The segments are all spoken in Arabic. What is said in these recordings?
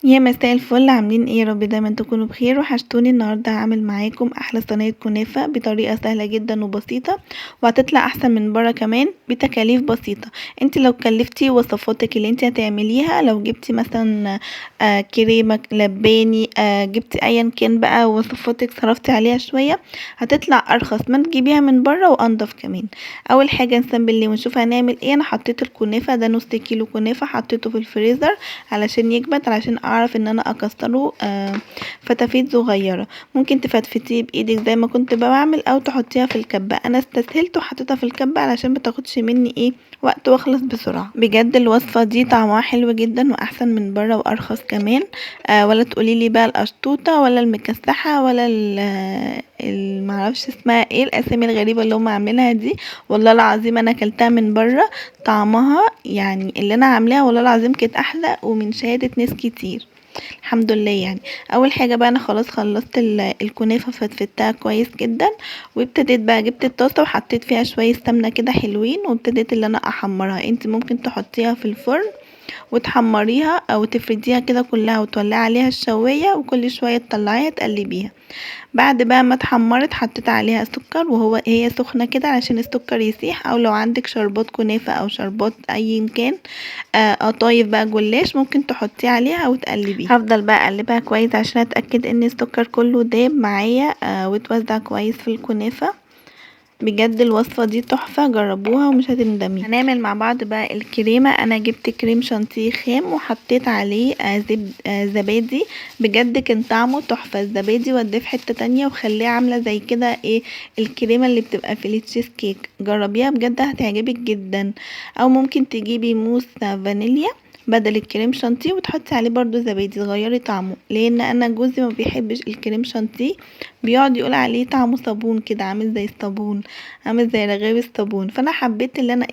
يا مساء الفل، عاملين ايه؟ يا رب دايما تكونوا بخير. وحشتوني. النهارده هعمل معاكم احلى صينيه كنافه بطريقه سهله جدا وبسيطه، وهتطلع احسن من بره كمان بتكاليف بسيطه. انت لو كلفتي وصفاتك اللي انت هتعمليها، لو جبتي مثلا كريمه لباني، جبتي ايا كان بقى وصفاتك صرفتي عليها شويه، هتطلع ارخص ما تجيبيها من بره وانضف كمان. اول حاجه نسبل ونشوف هنعمل ايه. انا حطيت الكنافه ده نص كيلو كنافه، حطيته في الفريزر علشان يجمد، علشان اعرف ان انا اكسره فتافيت صغيره. ممكن تفتفتيه بايدك زي ما كنت بعمل، او تحطيها في الكبه. انا استسهلت وحطيتها في الكبه علشان متاخدش مني وقت واخلص بسرعه. بجد الوصفه دي طعمها حلو جدا واحسن من بره وارخص كمان. ولا تقوليلي بقى القشطوطه ولا المكسحه ولا معرفش اسمها ايه الاسامي الغريبه اللي هم عاملينها دي. والله العظيم انا اكلتها من بره، طعمها يعني اللي انا عاملاها والله العظيم كانت احلى ومن شهادة ناس كتير. الحمد لله يعني. اول حاجة بقى انا خلاص خلصت الكنافة، فتفتها كويس جدا، وابتديت بقى جبت الطاسة وحطيت فيها شوية سمنة كده حلوين، وابتديت اللي انا احمرها. انت ممكن تحطيها في الفرن وتحمريها او تفرديها كده كلها وتولعي عليها الشواية، وكل شوية تطلعيها تقلبيها. بعد بقى ما اتحمرت حطيت عليها سكر، هي سخنة كده علشان السكر يسيح. او لو عندك شربات كنافة او شربات اي كان، قطايف بقى جلاش، ممكن تحطيه عليها وتقلبيه. هفضل بقى اقلبها كويس عشان اتاكد ان السكر كله داب معايا وتوزع كويس في الكنافة. بجد الوصفة دي تحفة، جربوها ومش هتندمي. هنعمل مع بعض بقى الكريمة. انا جبت كريم شانتيه خام وحطيت عليه زبادي. بجد كان طعمه تحفة. الزبادي وديه في حتة تانية وخليه عاملة زي كده الكريمة اللي بتبقى في التشيز كيك. جربيها بجد هتعجبك جدا. او ممكن تجيبي موس فانيليا بدل الكريم شانتيه وتحطي عليه برضو زبادي تغيري طعمه، لان انا جوزي ما بيحبش الكريم شانتيه، بيقعد يقول عليه طعمه صابون كده، عامل زي الصابون، عامل زي رغاوي الصابون. فانا حبيت اللي انا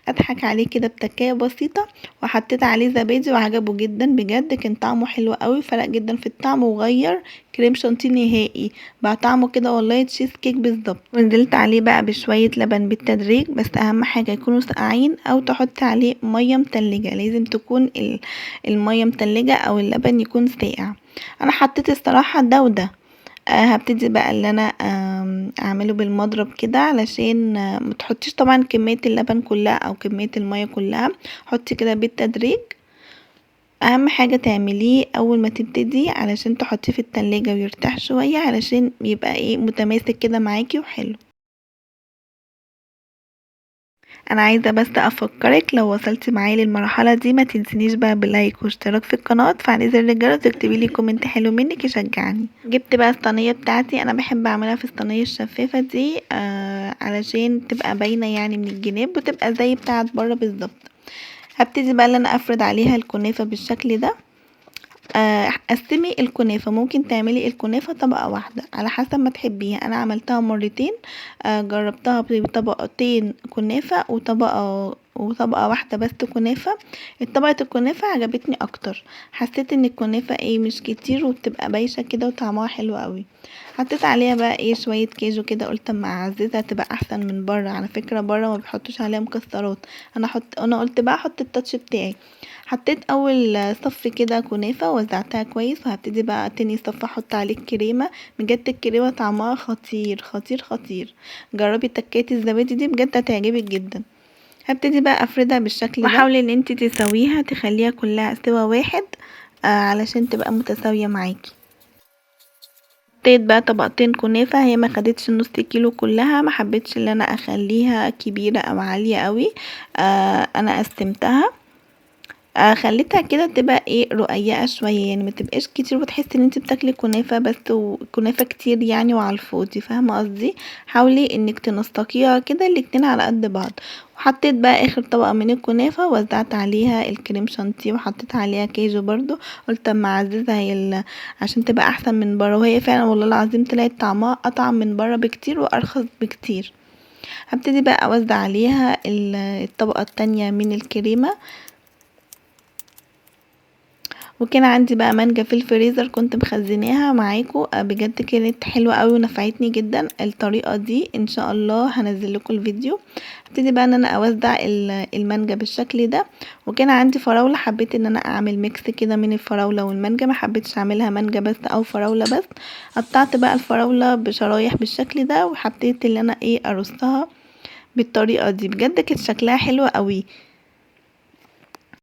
اضحك عليه كده بتكايه بسيطه، وحطيت عليه زبادي وعجبه جدا. بجد كان طعمه حلو قوي، فرق جدا في الطعم وغير كريم شانتيه نهائي، بقى طعمه كده والله تشيز كيك بالظبط. ونزلت عليه بقى بشويه لبن بالتدريج، بس اهم حاجه يكونوا ساقعين، او تحط عليه ميه متلجه. لازم تكون الميه متلجه او اللبن يكون ساقع. انا حطيت الصراحه ده وده. هبتدي بقى اللي انا اعمله بالمضرب كده، علشان متحطيش طبعا كمية اللبن كلها او كمية المية كلها، حطي كده بالتدريج. اهم حاجة تعمليه اول ما تبتدي علشان تحطيه في التلاجة ويرتاح شوية، علشان يبقى متماسك كده معاكي وحلو. انا عايزة بس افكرك، لو وصلتي معايا للمرحلة دي ما تنسينيش بقى بلايك واشتراك في القناة، وتفعلي زر الجرس، وتكتبي لي كومنت حلو منك يشجعني. جبت بقى الصينية بتاعتي. انا بحب اعملها في الصينية الشفافة دي علشان تبقى باينة يعني من الجناب، وتبقى زي بتاعت بره بالظبط. هبتدي بقى ان انا افرد عليها الكنافة بالشكل ده. قسمي الكنافة، ممكن تعملي الكنافة طبقة واحدة على حسب ما تحبيها. انا عملتها مرتين، جربتها بطبقتين كنافة وطبقة واحدة بس كنافة. طبقة الكنافة عجبتني اكتر، حسيت ان الكنافة مش كتير وبتبقى بايشة كده وطعمها حلو قوي. حطيت عليها بقى شوية كاجو كده، قلت اما اعززها تبقى احسن من بره. على فكرة بره ما بيحطوش عليها مكسرات، انا قلت بقى احط التاتش بتاعي. حطيت اول صف كده كنافة ووزعتها كويس، وهبتدي بقى تاني صف احط عليه الكريمة. بجد الكريمة طعمها خطير خطير خطير. جربي تكات الزبادي دي بجد هتعجبك جدا. هبتدي بقى افردها بالشكل ده، وحاولي ان انت تسويها تخليها كلها سوا واحد علشان تبقى متساوية معاكي. حطيت بقى طبقتين كنافة، هي ما خدتش نص كيلو كلها، ما حبيتش ان انا اخليها كبيرة او عالية قوي. انا قسمتها، خليتها كده تبقى رقيقة شوية، يعني ما تبقاش كتير وتحسي ان انت بتاكلي كنافة بس، وكنافة كتير يعني وعلى الفاضي، فاهمة قصدي؟ حاولي انك تنسقيها كده الاتنين على قد بعض. وحطيت بقى اخر طبقة من الكنافة، وزعت عليها الكريم شانتيه وحطيت عليها كاجو برضو. قلت اما اعززها عشان تبقى احسن من بره، وهي فعلا والله العظيم طلعت طعمها اطعم من بره بكتير وارخص بكتير. هبتدي بقى اوزع عليها الطبقة التانية من الكريمة، وكان عندي بقى مانجا في الفريزر كنت مخزناها معاكم، بجد كانت حلوة قوي ونفعتني جدا الطريقة دي. ان شاء الله هنزل لكم الفيديو. هبتدي بقى ان انا اوزع المانجا بالشكل ده. وكان عندي فراولة، حبيت ان انا اعمل ميكس كده من الفراولة والمانجا، ما حبيتش اعملها مانجا بس او فراولة بس. قطعت بقى الفراولة بشرايح بالشكل ده، وحبيت ان انا ارصها بالطريقة دي. بجد كانت شكلها حلوة قوي.